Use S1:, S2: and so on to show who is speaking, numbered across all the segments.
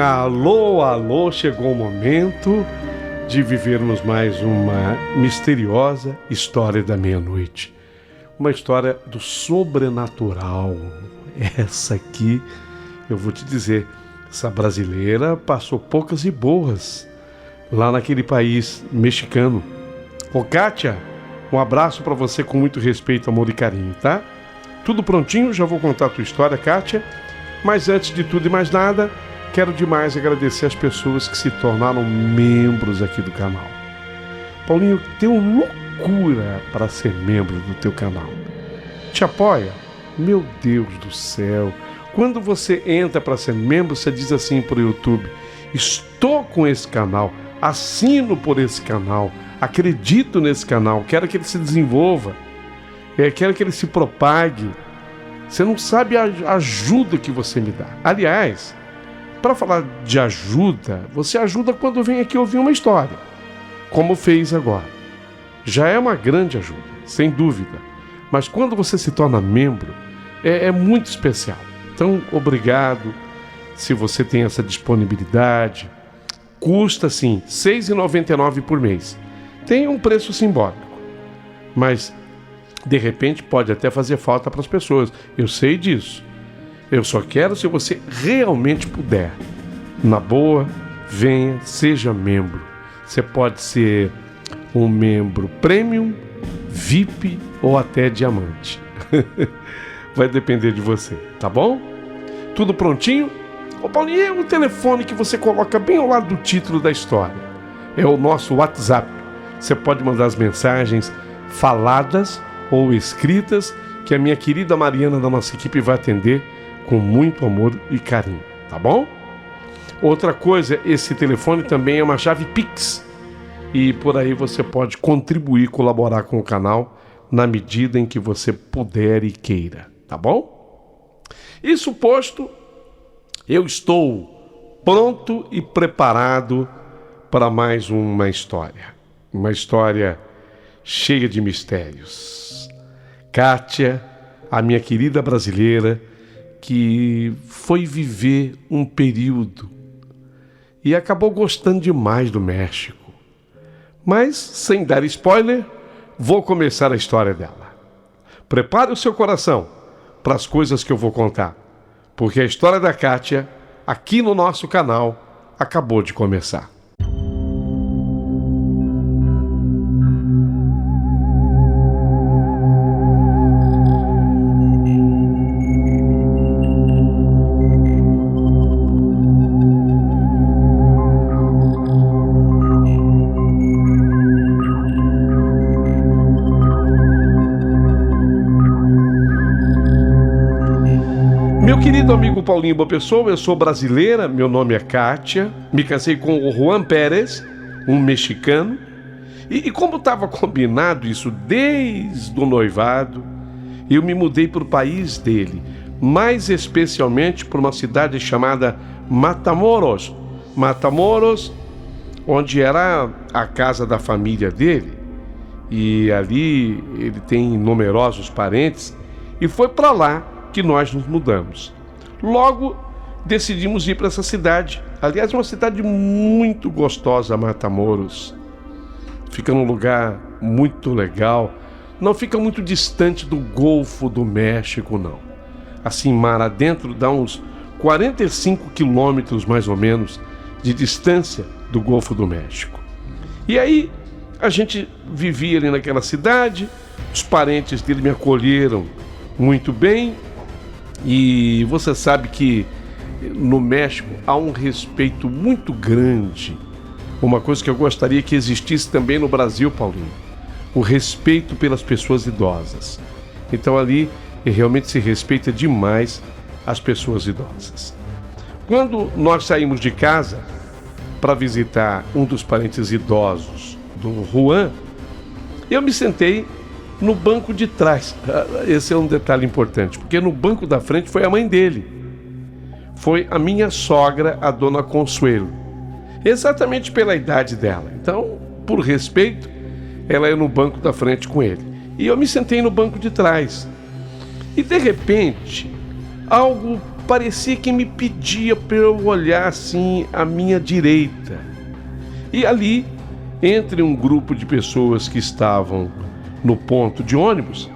S1: alô, alô, chegou o momento de vivermos mais uma misteriosa história da meia-noite. Uma história do sobrenatural. Essa aqui, eu vou te dizer, essa brasileira passou poucas e boas lá naquele país mexicano. Ô Kátia, um abraço para você com muito respeito, amor e carinho, tá? Tudo prontinho, já vou contar a tua história, Kátia. Mas antes de tudo e mais nada, quero demais agradecer as pessoas que se tornaram membros aqui do canal. Paulinho, tenho loucura para ser membro do teu canal. Te apoia? Meu Deus do céu! Quando você entra para ser membro, você diz assim para o YouTube: estou com esse canal, assino por esse canal, acredito nesse canal, quero que ele se desenvolva, quero que ele se propague. Você não sabe a ajuda que você me dá. Aliás, para falar de ajuda, você ajuda quando vem aqui ouvir uma história, como fez agora. Já é uma grande ajuda, sem dúvida. Mas quando você se torna membro, é muito especial. Então, obrigado, se você tem essa disponibilidade. Custa, sim, R$ 6,99 por mês. Tem um preço simbólico, mas de repente pode até fazer falta para as pessoas. Eu sei disso. Eu só quero se você realmente puder. Na boa, venha, seja membro. Você pode ser um membro premium, VIP ou até diamante. Vai depender de você, tá bom? Tudo prontinho? Ô Paulinho, é o telefone que você coloca bem ao lado do título da história. É o nosso WhatsApp. Você pode mandar as mensagens faladas ou escritas, que a minha querida Mariana da nossa equipe vai atender com muito amor e carinho, tá bom? Outra coisa, esse telefone também é uma chave Pix, e por aí você pode contribuir, colaborar com o canal na medida em que você puder e queira, tá bom? Isso posto, eu estou pronto e preparado para mais uma história cheia de mistérios. Kátia, a minha querida brasileira, que foi viver um período e acabou gostando demais do México. Mas, sem dar spoiler, vou começar a história dela. Prepare o seu coração para as coisas que eu vou contar, porque a história da Kátia, aqui no nosso canal, acabou de começar. Meu querido amigo Paulinho Boa Pessoa, eu sou brasileira, meu nome é Kátia, me casei com o Juan Pérez, um mexicano, e como estava combinado isso desde o noivado, eu me mudei para o país dele, mais especialmente para uma cidade chamada Matamoros, onde era a casa da família dele, e ali ele tem numerosos parentes, e foi para lá que nós nos mudamos. Logo, decidimos ir para essa cidade. Aliás, é uma cidade muito gostosa, Matamoros. Fica num lugar muito legal. Não fica muito distante do Golfo do México, não. Assim, mar adentro, dá uns 45 quilômetros, mais ou menos, de distância do Golfo do México. E aí, a gente vivia ali naquela cidade, os parentes dele me acolheram muito bem. E você sabe que no México há um respeito muito grande. Uma coisa que eu gostaria que existisse também no Brasil, Paulinho: o respeito pelas pessoas idosas. Então ali realmente se respeita demais as pessoas idosas. Quando nós saímos de casa para visitar um dos parentes idosos do Juan, eu me sentei no banco de trás. Esse é um detalhe importante, porque no banco da frente foi a mãe dele. Foi a minha sogra, a dona Consuelo. Exatamente pela idade dela. Então, por respeito, ela é no banco da frente com ele. E eu me sentei no banco de trás. E de repente, algo parecia que me pedia para eu olhar assim à minha direita. E ali, entre um grupo de pessoas que estavam no ponto de ônibus,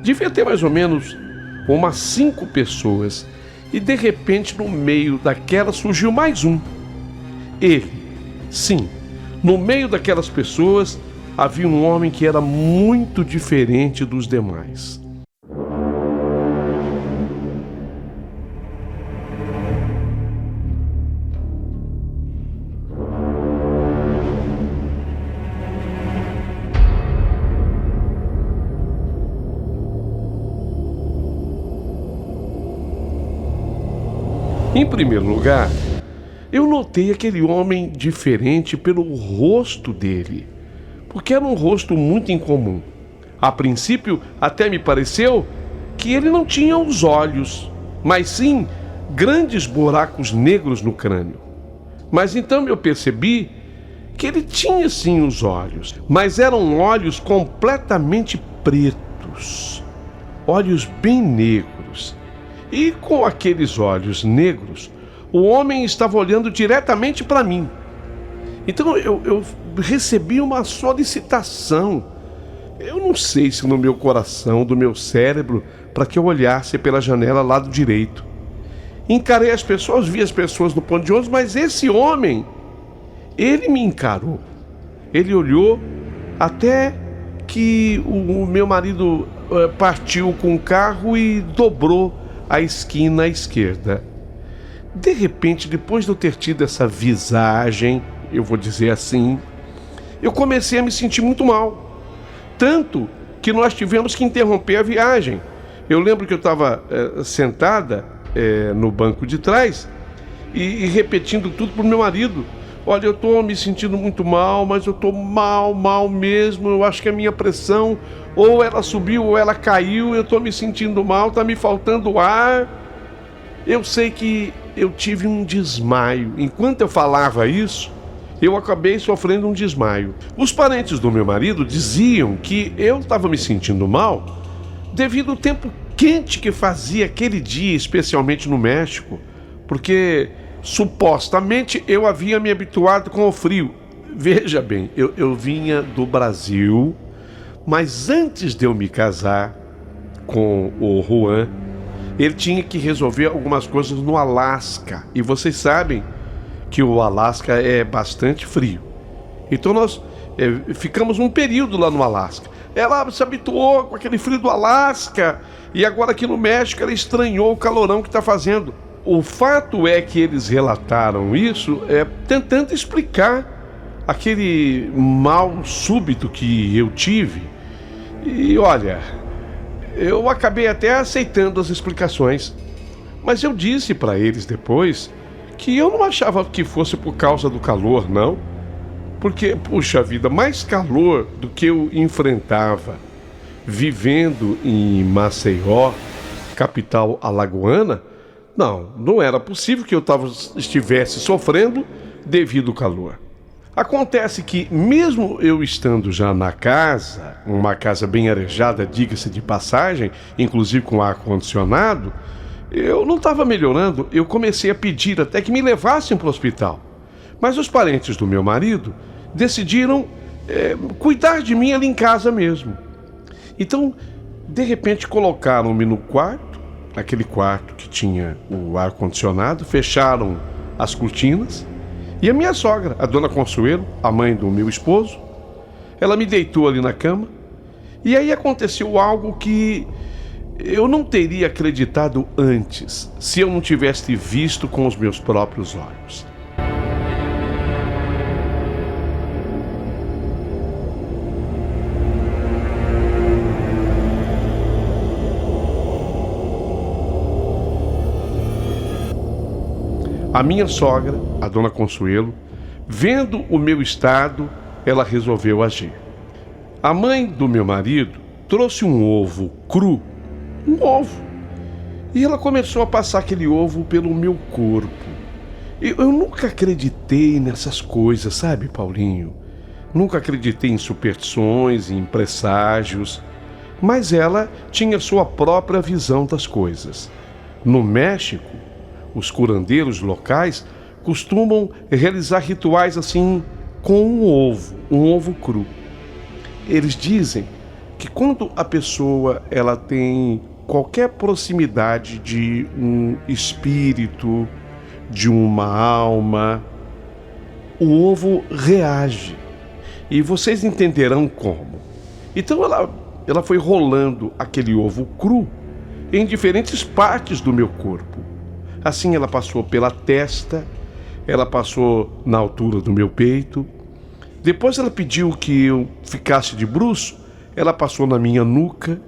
S1: devia ter mais ou menos umas 5 pessoas, e de repente no meio daquela surgiu mais um. Ele, sim, no meio daquelas pessoas havia um homem que era muito diferente dos demais. Em primeiro lugar, eu notei aquele homem diferente pelo rosto dele, porque era um rosto muito incomum. A princípio, até me pareceu que ele não tinha os olhos, mas sim grandes buracos negros no crânio. Mas então eu percebi que ele tinha sim os olhos, mas eram olhos completamente pretos, olhos bem negros. E com aqueles olhos negros, o homem estava olhando diretamente para mim. Então eu recebi uma solicitação. Eu não sei se no meu coração, do meu cérebro, para que eu olhasse pela janela lado direito. Encarei as pessoas, vi as pessoas no ponto de ônibus, mas esse homem, ele me encarou. Ele olhou até que o meu marido partiu com o carro e dobrou a esquina à esquerda. De repente, depois de eu ter tido essa visagem, eu vou dizer assim, eu comecei a me sentir muito mal. Tanto que nós tivemos que interromper a viagem. Eu lembro que eu estava sentada no banco de trás e repetindo tudo para o meu marido. Olha, eu estou me sentindo muito mal, mas eu estou mal mesmo. Eu acho que a minha pressão, ou ela subiu ou ela caiu. Eu estou me sentindo mal, está me faltando ar. Eu sei que eu tive um desmaio. Enquanto eu falava isso, eu acabei sofrendo um desmaio. Os parentes do meu marido diziam que eu estava me sentindo mal devido ao tempo quente que fazia aquele dia, especialmente no México, porque supostamente eu havia me habituado com o frio. Veja bem, eu vinha do Brasil, mas antes de eu me casar com o Juan, ele tinha que resolver algumas coisas no Alasca. E vocês sabem que o Alasca é bastante frio. Então nós ficamos um período lá no Alasca. Ela se habituou com aquele frio do Alasca e agora aqui no México ela estranhou o calorão que está fazendo. O fato é que eles relataram isso tentando explicar aquele mal súbito que eu tive. E olha, eu acabei até aceitando as explicações. Mas eu disse para eles depois que eu não achava que fosse por causa do calor, não. Porque, puxa vida, mais calor do que eu enfrentava vivendo em Maceió, capital alagoana, não era possível que eu estivesse sofrendo devido ao calor. Acontece que, mesmo eu estando já na casa, uma casa bem arejada, diga-se de passagem, inclusive com ar-condicionado, eu não estava melhorando. Eu comecei a pedir até que me levassem para o hospital. Mas os parentes do meu marido decidiram cuidar de mim ali em casa mesmo. Então, de repente, colocaram-me no quarto, aquele quarto que tinha o ar-condicionado, fecharam as cortinas, e a minha sogra, a dona Consuelo, a mãe do meu esposo, ela me deitou ali na cama, e aí aconteceu algo que eu não teria acreditado antes, se eu não tivesse visto com os meus próprios olhos. A minha sogra, a dona Consuelo, vendo o meu estado, ela resolveu agir. A mãe do meu marido trouxe um ovo cru, e ela começou a passar aquele ovo pelo meu corpo. Eu nunca acreditei nessas coisas, sabe, Paulinho? Nunca acreditei em superstições, em presságios, mas ela tinha sua própria visão das coisas. No México, os curandeiros locais costumam realizar rituais assim com um ovo cru. Eles dizem que quando a pessoa ela tem qualquer proximidade de um espírito, de uma alma, o ovo reage. E vocês entenderão como. Então ela foi rolando aquele ovo cru em diferentes partes do meu corpo. Assim ela passou pela testa, ela passou na altura do meu peito. Depois ela pediu que eu ficasse de bruço, ela passou na minha nuca,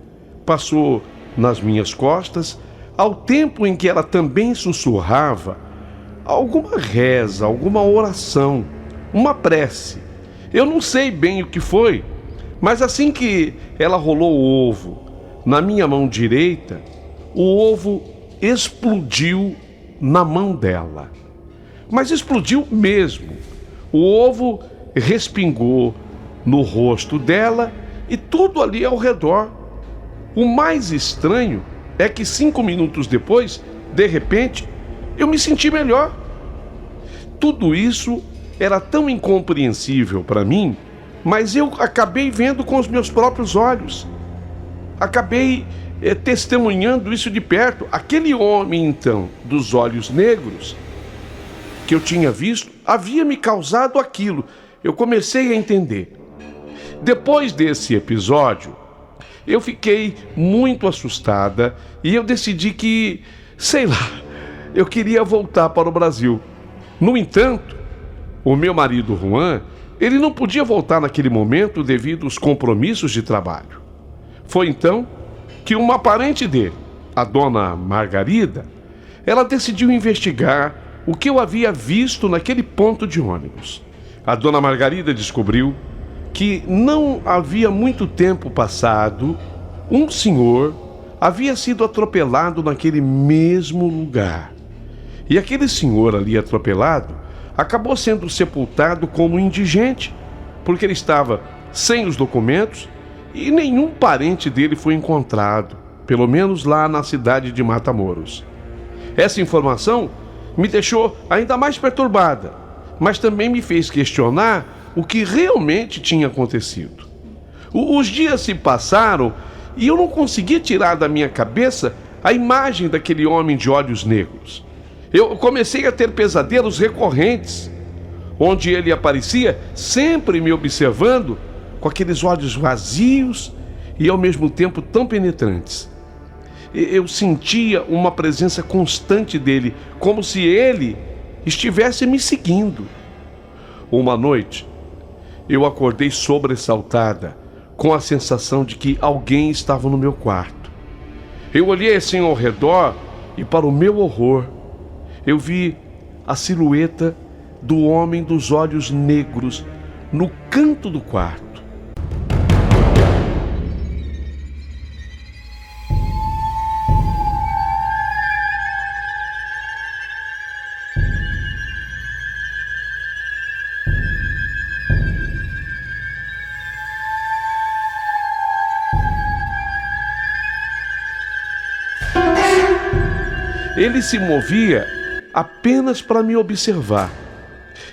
S1: passou nas minhas costas, ao tempo em que ela também sussurrava alguma reza, alguma oração, uma prece. Eu não sei bem o que foi, mas assim que ela rolou o ovo na minha mão direita, o ovo explodiu na mão dela. Mas explodiu mesmo. O ovo respingou no rosto dela e tudo ali ao redor. O mais estranho é que 5 minutos depois, de repente, eu me senti melhor. Tudo isso era tão incompreensível para mim, mas eu acabei vendo com os meus próprios olhos. Acabei testemunhando isso de perto. Aquele homem, então, dos olhos negros, que eu tinha visto, havia me causado aquilo. Eu comecei a entender. Depois desse episódio, eu fiquei muito assustada e eu decidi que, sei lá, eu queria voltar para o Brasil. No entanto, o meu marido Juan, ele não podia voltar naquele momento devido aos compromissos de trabalho. Foi então que uma parente dele, a dona Margarida, ela decidiu investigar o que eu havia visto naquele ponto de ônibus. A dona Margarida descobriu que não havia muito tempo passado, um senhor havia sido atropelado naquele mesmo lugar. E aquele senhor ali atropelado acabou sendo sepultado como indigente, porque ele estava sem os documentos e nenhum parente dele foi encontrado, pelo menos lá na cidade de Matamoros. Essa informação me deixou ainda mais perturbada, mas também me fez questionar o que realmente tinha acontecido. Os dias se passaram e eu não conseguia tirar da minha cabeça a imagem daquele homem de olhos negros. Eu comecei a ter pesadelos recorrentes, onde ele aparecia sempre me observando com aqueles olhos vazios e ao mesmo tempo tão penetrantes. Eu sentia uma presença constante dele, como se ele estivesse me seguindo. Uma noite, eu acordei sobressaltada, com a sensação de que alguém estava no meu quarto. Eu olhei assim ao redor e, para o meu horror, eu vi a silhueta do homem dos olhos negros no canto do quarto. Ele se movia apenas para me observar.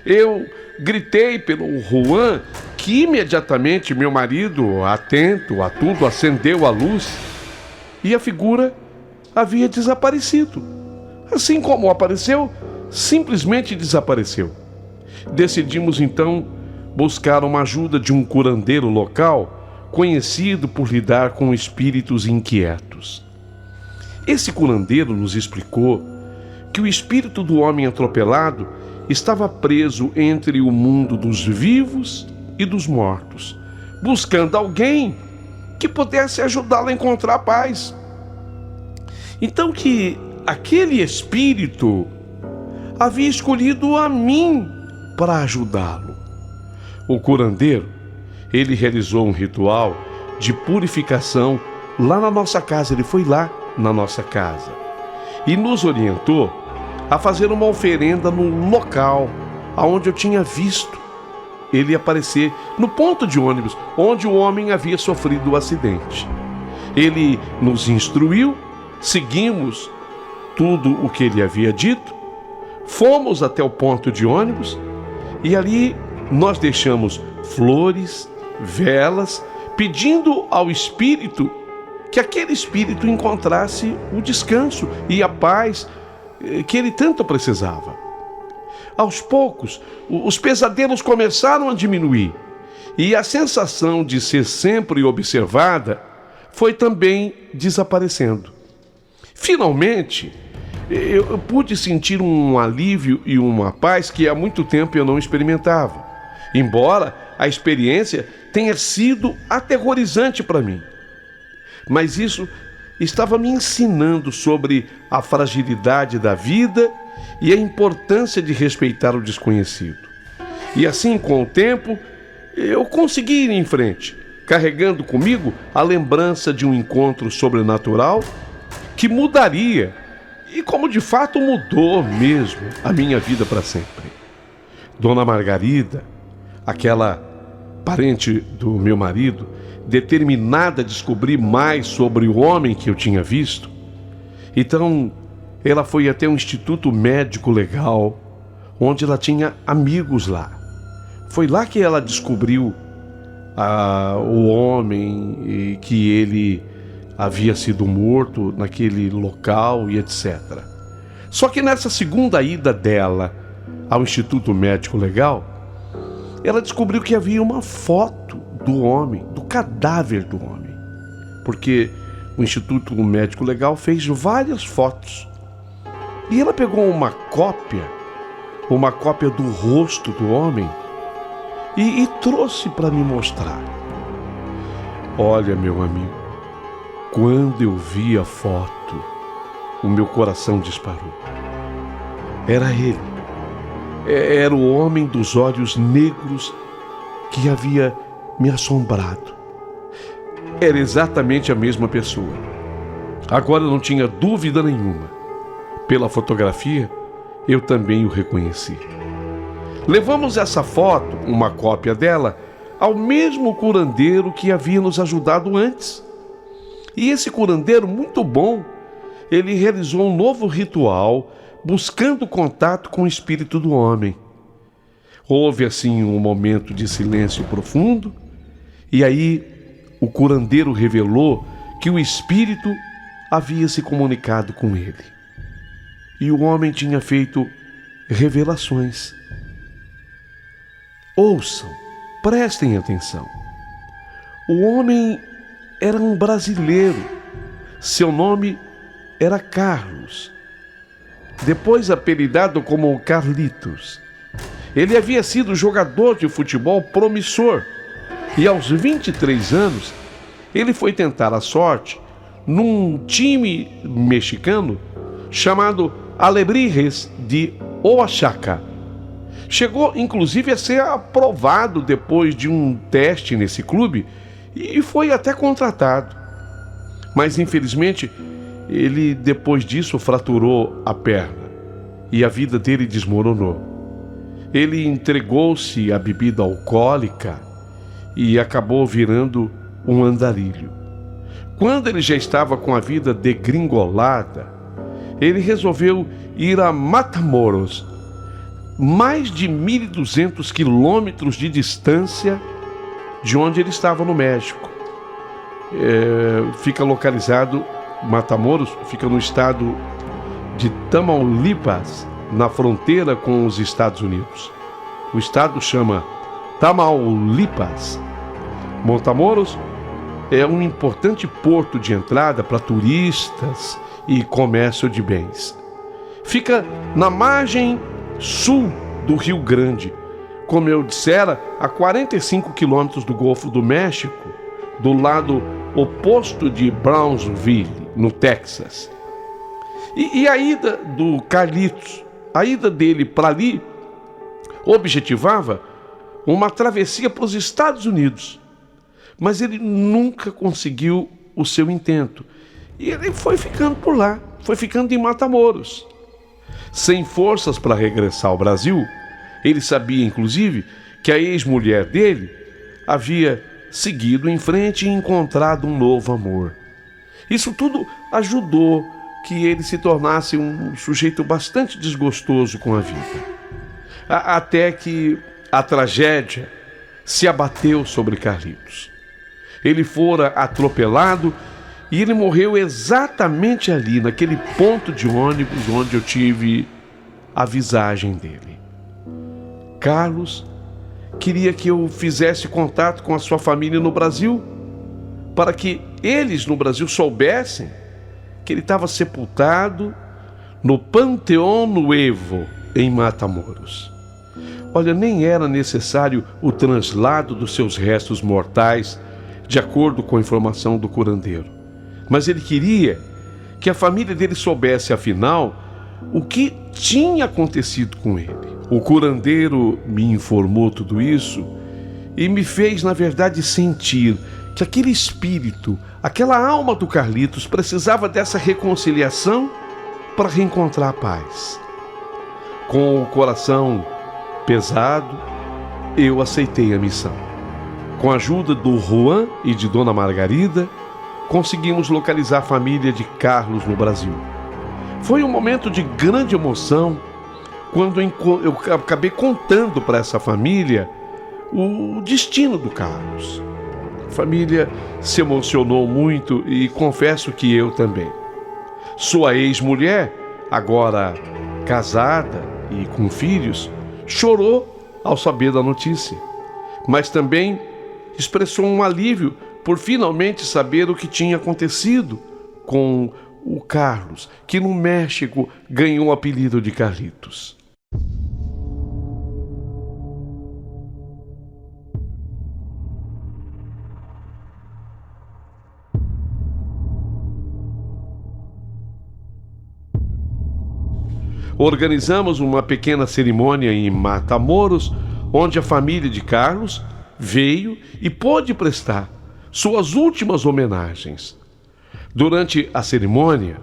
S1: Eu gritei pelo Juan, que imediatamente meu marido, atento a tudo, acendeu a luz e a figura havia desaparecido. Assim como apareceu, simplesmente desapareceu. Decidimos então buscar uma ajuda de um curandeiro local, conhecido por lidar com espíritos inquietos. Esse curandeiro nos explicou que o espírito do homem atropelado estava preso entre o mundo dos vivos e dos mortos, buscando alguém que pudesse ajudá-lo a encontrar paz. Então que aquele espírito havia escolhido a mim para ajudá-lo. O curandeiro, ele realizou um ritual de purificação lá na nossa casa. Ele foi lá na nossa casa e nos orientou a fazer uma oferenda no local aonde eu tinha visto ele aparecer, no ponto de ônibus onde o homem havia sofrido o acidente. Ele nos instruiu, seguimos tudo o que ele havia dito, fomos até o ponto de ônibus e ali nós deixamos flores, velas, pedindo ao Espírito que aquele Espírito encontrasse o descanso e a paz que ele tanto precisava. Aos poucos, os pesadelos começaram a diminuir e a sensação de ser sempre observada foi também desaparecendo. Finalmente, eu pude sentir um alívio e uma paz que há muito tempo eu não experimentava, embora a experiência tenha sido aterrorizante para mim. Mas isso estava me ensinando sobre a fragilidade da vida e a importância de respeitar o desconhecido. E assim, com o tempo, eu consegui ir em frente, carregando comigo a lembrança de um encontro sobrenatural que mudaria, e como de fato mudou mesmo, a minha vida para sempre. Dona Margarida, aquela parente do meu marido, determinada a descobrir mais sobre o homem que eu tinha visto, então ela foi até um instituto médico legal, onde ela tinha amigos lá. Foi lá que ela descobriu o homem e que ele havia sido morto naquele local e etc. Só que nessa segunda ida dela ao Instituto Médico Legal, ela descobriu que havia uma foto do homem, do cadáver do homem. Porque o Instituto Médico Legal fez várias fotos. E ela pegou uma cópia do rosto do homem e trouxe para me mostrar. Olha, meu amigo, quando eu vi a foto, o meu coração disparou. Era ele. Era o homem dos olhos negros que havia me assombrado. Era exatamente a mesma pessoa. Agora não tinha dúvida nenhuma. Pela fotografia, eu também o reconheci. Levamos essa foto, uma cópia dela, ao mesmo curandeiro que havia nos ajudado antes. E esse curandeiro, muito bom, ele realizou um novo ritual, buscando contato com o espírito do homem. Houve assim um momento de silêncio profundo, e aí o curandeiro revelou que o espírito havia se comunicado com ele. E o homem tinha feito revelações. Ouçam, prestem atenção. O homem era um brasileiro. Seu nome era Carlos, depois apelidado como Carlitos. Ele havia sido jogador de futebol promissor e aos 23 anos ele foi tentar a sorte num time mexicano chamado Alebrijes de Oaxaca. Chegou inclusive a ser aprovado depois de um teste nesse clube e foi até contratado. Mas infelizmente ele depois disso fraturou a perna e a vida dele desmoronou. Ele entregou-se à bebida alcoólica e acabou virando um andarilho. Quando ele já estava com a vida degringolada, ele resolveu ir a Matamoros, mais de 1.200 quilômetros de distância de onde ele estava no México. Fica localizado, Matamoros fica no estado de Tamaulipas, na fronteira com os Estados Unidos. O estado chama Tamaulipas. Matamoros é um importante porto de entrada para turistas e comércio de bens. Fica na margem sul do Rio Grande, como eu dissera, a 45 quilômetros do Golfo do México, do lado oposto de Brownsville, no Texas. E a ida do Carlitos, a ida dele para ali, objetivava uma travessia para os Estados Unidos. Mas ele nunca conseguiu o seu intento. E ele foi ficando por lá, foi ficando em Matamoros. Sem forças para regressar ao Brasil, ele sabia, inclusive, que a ex-mulher dele havia seguido em frente e encontrado um novo amor. Isso tudo ajudou que ele se tornasse um sujeito bastante desgostoso com a vida. Até que a tragédia se abateu sobre Carlitos. Ele fora atropelado e ele morreu exatamente ali, naquele ponto de ônibus onde eu tive a visagem dele. Carlos queria que eu fizesse contato com a sua família no Brasil, para que eles no Brasil soubessem que ele estava sepultado no Panteão Nuevo, em Matamoros. Olha, nem era necessário o translado dos seus restos mortais, de acordo com a informação do curandeiro. Mas ele queria que a família dele soubesse, afinal, o que tinha acontecido com ele. O curandeiro me informou tudo isso e me fez, na verdade, sentir que aquele espírito, aquela alma do Carlitos precisava dessa reconciliação para reencontrar a paz. Com o coração pesado, eu aceitei a missão. Com a ajuda do Juan e de Dona Margarida, conseguimos localizar a família de Carlos no Brasil. Foi um momento de grande emoção quando eu acabei contando para essa família o destino do Carlos. A família se emocionou muito e confesso que eu também. Sua ex-mulher, agora casada e com filhos, chorou ao saber da notícia, mas também expressou um alívio por finalmente saber o que tinha acontecido com o Carlos, que no México ganhou o apelido de Carlitos. Organizamos uma pequena cerimônia em Matamoros, onde a família de Carlos veio e pôde prestar suas últimas homenagens. Durante a cerimônia,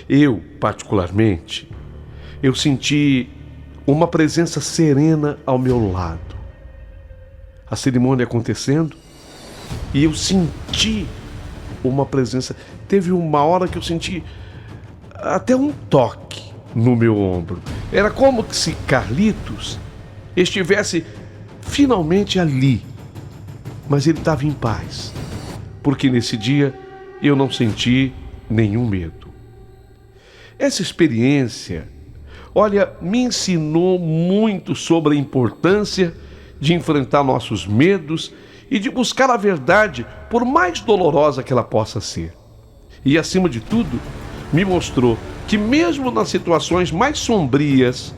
S1: eu, particularmente, eu senti uma presença serena ao meu lado. A cerimônia acontecendo e eu senti uma presença. Teve uma hora que eu senti até um toque no meu ombro. Era como se Carlitos estivesse finalmente ali, mas ele estava em paz, porque nesse dia eu não senti nenhum medo. Essa experiência, olha, me ensinou muito sobre a importância de enfrentar nossos medos e de buscar a verdade, por mais dolorosa que ela possa ser. E, acima de tudo, me mostrou que mesmo nas situações mais sombrias,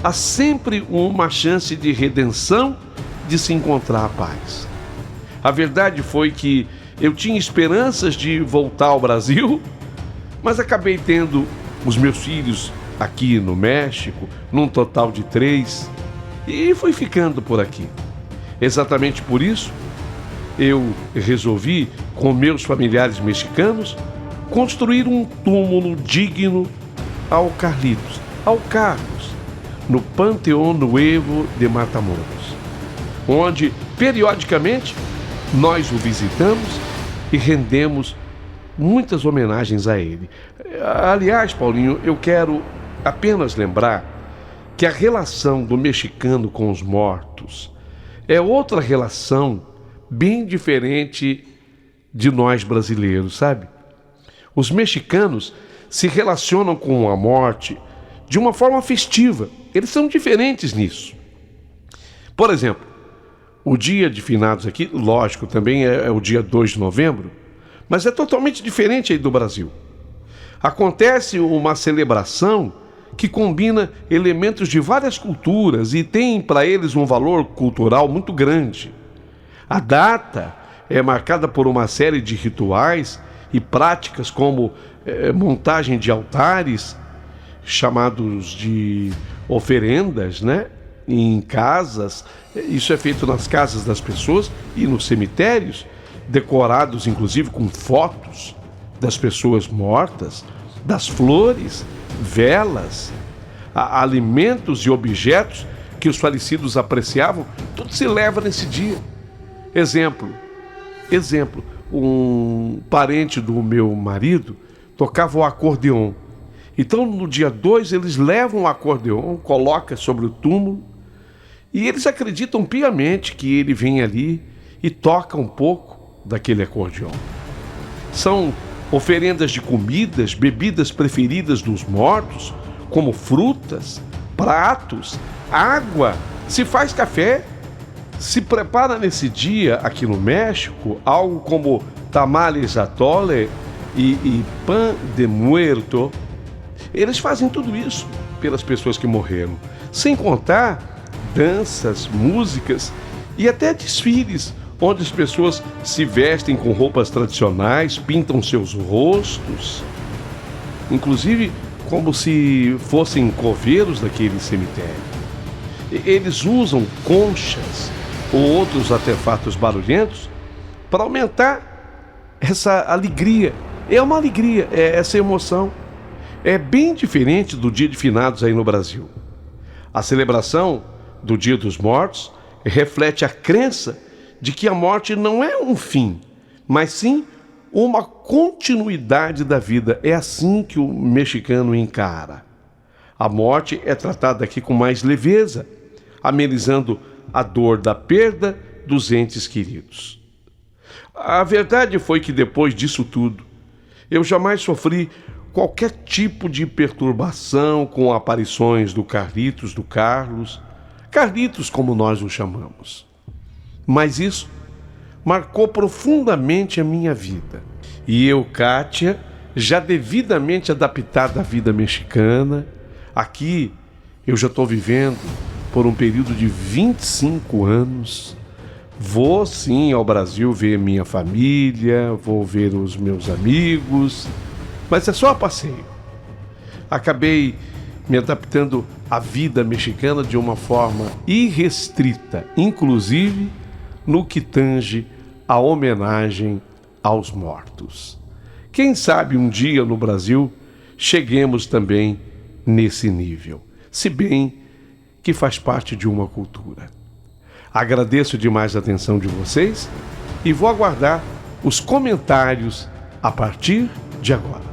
S1: há sempre uma chance de redenção, de se encontrar a paz. A verdade foi que eu tinha esperanças de voltar ao Brasil, mas acabei tendo os meus filhos aqui no México, num total de 3, e fui ficando por aqui. Exatamente por isso, eu resolvi, com meus familiares mexicanos, construir um túmulo digno ao Carlitos, ao Carlos, no Panteão Nuevo de Matamoros, onde, periodicamente, nós o visitamos e rendemos muitas homenagens a ele. Aliás, Paulinho, eu quero apenas lembrar que a relação do mexicano com os mortos é outra relação bem diferente de nós brasileiros, sabe? Os mexicanos se relacionam com a morte de uma forma festiva. Eles são diferentes nisso. Por exemplo, o dia de finados aqui, lógico, também é o dia 2 de novembro, mas é totalmente diferente aí do Brasil. Acontece uma celebração que combina elementos de várias culturas e tem para eles um valor cultural muito grande. A data é marcada por uma série de rituais e práticas como montagem de altares, chamados de oferendas, né? Em casas. Isso é feito nas casas das pessoas e nos cemitérios, decorados inclusive com fotos das pessoas mortas, das flores, velas, alimentos e objetos que os falecidos apreciavam. Tudo se leva nesse dia. Exemplo, um parente do meu marido tocava o acordeon. Então, no dia 2, eles levam o acordeon, colocam sobre o túmulo, e eles acreditam piamente que ele vem ali e toca um pouco daquele acordeon. São oferendas de comidas, bebidas preferidas dos mortos, como frutas, pratos, água, se faz café. Se prepara nesse dia, aqui no México, algo como tamales atole e pan de muerto. Eles fazem tudo isso pelas pessoas que morreram, sem contar danças, músicas e até desfiles, onde as pessoas se vestem com roupas tradicionais, pintam seus rostos, inclusive como se fossem coveiros daquele cemitério. Eles usam conchas ou outros artefatos barulhentos para aumentar essa alegria. É uma alegria, é essa emoção. É bem diferente do Dia de Finados aí no Brasil. A celebração do Dia dos Mortos reflete a crença de que a morte não é um fim, mas sim uma continuidade da vida. É assim que o mexicano encara. A morte é tratada aqui com mais leveza, amenizando a dor da perda dos entes queridos. A verdade foi que depois disso tudo, eu jamais sofri qualquer tipo de perturbação com aparições do Carlitos, do Carlos, Carlitos como nós o chamamos. Mas isso marcou profundamente a minha vida. E eu, Kátia, já devidamente adaptada à vida mexicana, aqui eu já estou vivendo por um período de 25 anos. Vou sim ao Brasil ver minha família, vou ver os meus amigos, mas é só a passeio. Acabei me adaptando à vida mexicana de uma forma irrestrita, inclusive no que tange a homenagem aos mortos. Quem sabe um dia no Brasil cheguemos também nesse nível, se bem que faz parte de uma cultura. Agradeço demais a atenção de vocês e vou aguardar os comentários a partir de agora.